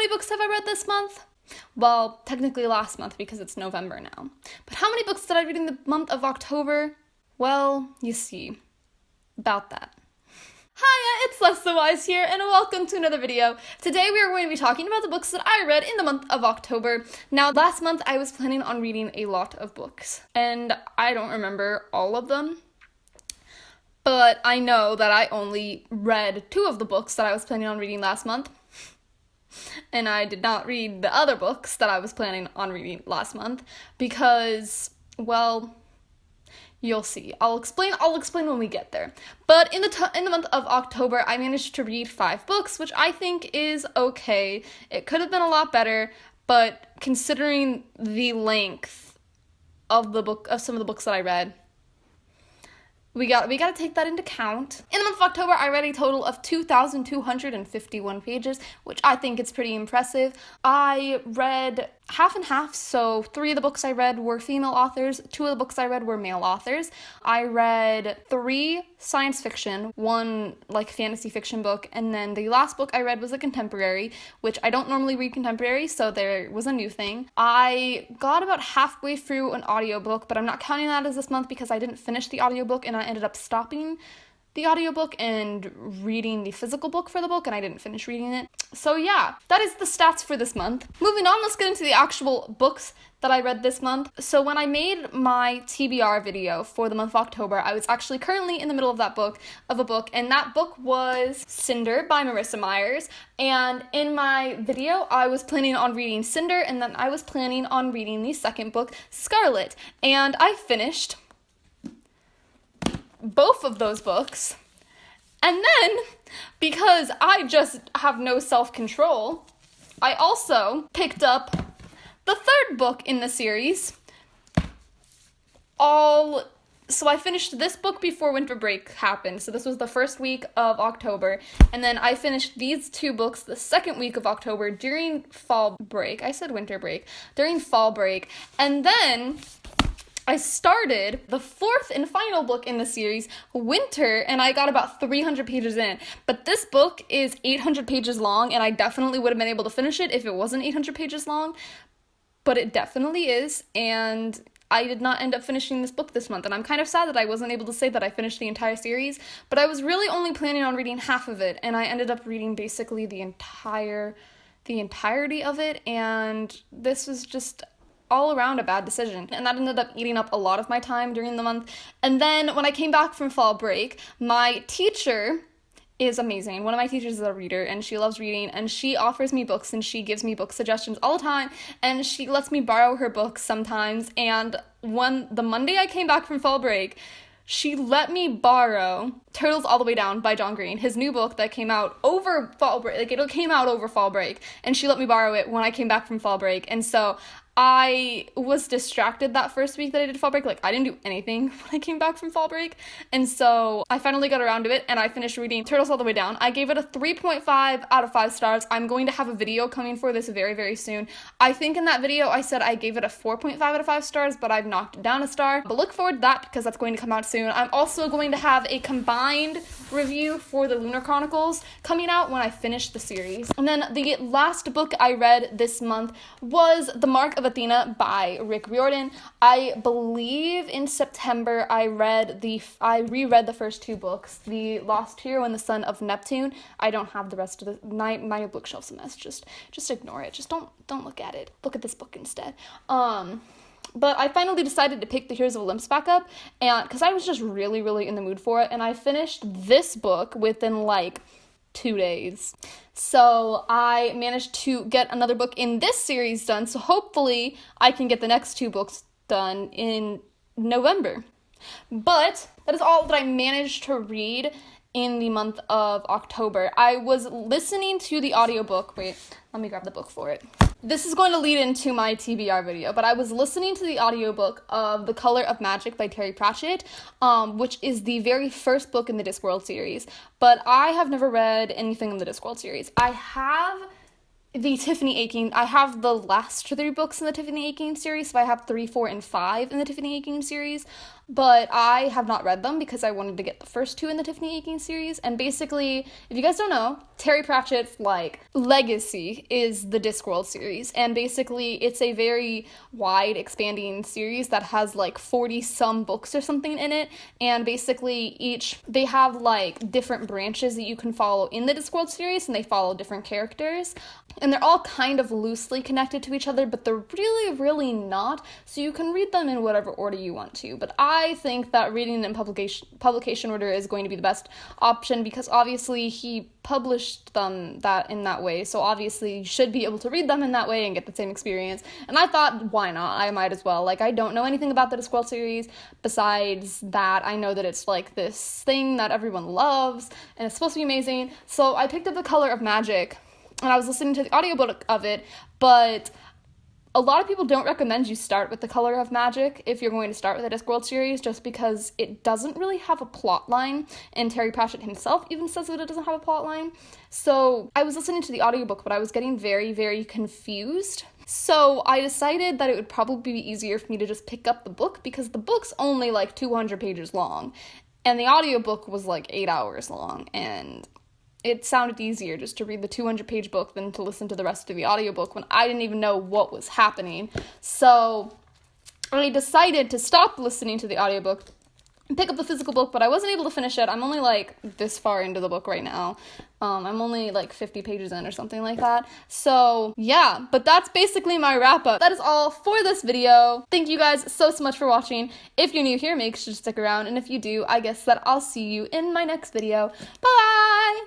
many books have I read this month? Well, technically last month because it's November now. But how many books did I read in the month of October? Well, you see, about that. Hiya, it's Less Than Wise here, and welcome to another video. Today we are going to be talking about the books that I read in the month of October. Now, last month I was planning on reading a lot of books, and I don't remember all of them. But I know that I only read 2 of the books that I was planning on reading last month. And I did not read the other books that I was planning on reading last month because, well, you'll see. I'll explain when we get there. But in the month of October, I managed to read 5 books, which I think is okay. It could have been a lot better, but considering the length of some of the books that I read, we got to take that into account. In the month of October, I read a total of 2,251 pages, which I think is pretty impressive. I read half and half, so 3 of the books I read were female authors, 2 of the books I read were male authors. I read 3 science fiction, 1 fantasy fiction book, and then the last book I read was a contemporary, which I don't normally read contemporary, so there was a new thing. I got about halfway through an audiobook, but I'm not counting that as this month because I didn't finish the audiobook and I ended up stopping the audiobook and reading the physical book for the book, and I didn't finish reading it. So yeah, that is the stats for this month. Moving on, let's get into the actual books that I read this month. So when I made my TBR video for the month of October, I was actually currently in the middle of a book, and that book was Cinder by Marissa Myers. And in my video, I was planning on reading Cinder, and then I was planning on reading the second book, Scarlet. And I finished both of those books. And then, because I just have no self-control, I also picked up the third book in the series. So I finished this book before winter break happened. So this was the first week of October. And then I finished these 2 books the second week of October during fall break. I said winter break. During fall break. And then I started the 4th and final book in the series, Winter, and I got about 300 pages in. But this book is 800 pages long, and I definitely would have been able to finish it if it wasn't 800 pages long. But it definitely is, and I did not end up finishing this book this month, and I'm kind of sad that I wasn't able to say that I finished the entire series, but I was really only planning on reading half of it, and I ended up reading basically the entirety of it, and this was just all around a bad decision, and that ended up eating up a lot of my time during the month. And then when I came back from fall break, my teacher is amazing. One of my teachers is a reader, and she loves reading, and she offers me books, and she gives me book suggestions all the time, and she lets me borrow her books sometimes. And the Monday I came back from fall break, she let me borrow Turtles All the Way Down by John Green, his new book that came out over fall break. It came out over fall break, and she let me borrow it when I came back from fall break. And so I was distracted that first week that I did fall break. I didn't do anything when I came back from fall break. And so I finally got around to it, and I finished reading Turtles All the Way Down. I gave it a 3.5 out of 5 stars. I'm going to have a video coming for this very, very soon. I think in that video I said I gave it a 4.5 out of 5 stars, but I've knocked it down a star. But look forward to that because that's going to come out soon. I'm also going to have a combined review for the Lunar Chronicles coming out when I finish the series. And then the last book I read this month was The Mark of Athena by Rick Riordan. I believe in September I reread the first 2 books, The Lost Hero and The Son of Neptune. I don't have the rest of my bookshelf's a mess. Just ignore it. Just don't look at it. Look at this book instead. But I finally decided to pick the Heroes of Olympus back up, and because I was just really, really in the mood for it, and I finished this book within 2 days. So I managed to get another book in this series done, so hopefully I can get the next 2 books done in November. But that is all that I managed to read in the month of October. I was listening to the audiobook. Wait, let me grab the book for it. This is going to lead into my TBR video, but I was listening to the audiobook of The Color of Magic by Terry Pratchett, which is the very first book in the Discworld series, but I have never read anything in the Discworld series. I have the last 3 books in the Tiffany Aching series, so I have 3, 4, and 5 in the Tiffany Aching series, but I have not read them because I wanted to get the first two in the Tiffany Aching series. And basically, if you guys don't know, Terry Pratchett's like legacy is the Discworld series, and basically it's a very wide expanding series that has like 40 some books or something in it, and basically they have like different branches that you can follow in the Discworld series, and they follow different characters, and they're all kind of loosely connected to each other, but they're really not, so you can read them in whatever order you want to. But I think that reading in publication order is going to be the best option, because obviously he published them in that way, so obviously you should be able to read them in that way and get the same experience. And I thought, why not? I might as well. Like, I don't know anything about the Discworld series besides that I know that it's like this thing that everyone loves and it's supposed to be amazing. So I picked up The Color of Magic and I was listening to the audiobook of it, but a lot of people don't recommend you start with The Color of Magic if you're going to start with the Discworld series, just because it doesn't really have a plot line, and Terry Pratchett himself even says that it doesn't have a plot line. So I was listening to the audiobook, but I was getting very confused. So I decided that it would probably be easier for me to just pick up the book, because the book's only like 200 pages long, and the audiobook was like 8 hours long, and it sounded easier just to read the 200-page book than to listen to the rest of the audiobook when I didn't even know what was happening. So I decided to stop listening to the audiobook and pick up the physical book, but I wasn't able to finish it. I'm only like this far into the book right now. I'm only like 50 pages in or something like that. So yeah, but that's basically my wrap up. That is all for this video. Thank you guys so much for watching. If you're new here, make sure to stick around. And if you do, I guess that I'll see you in my next video. Bye!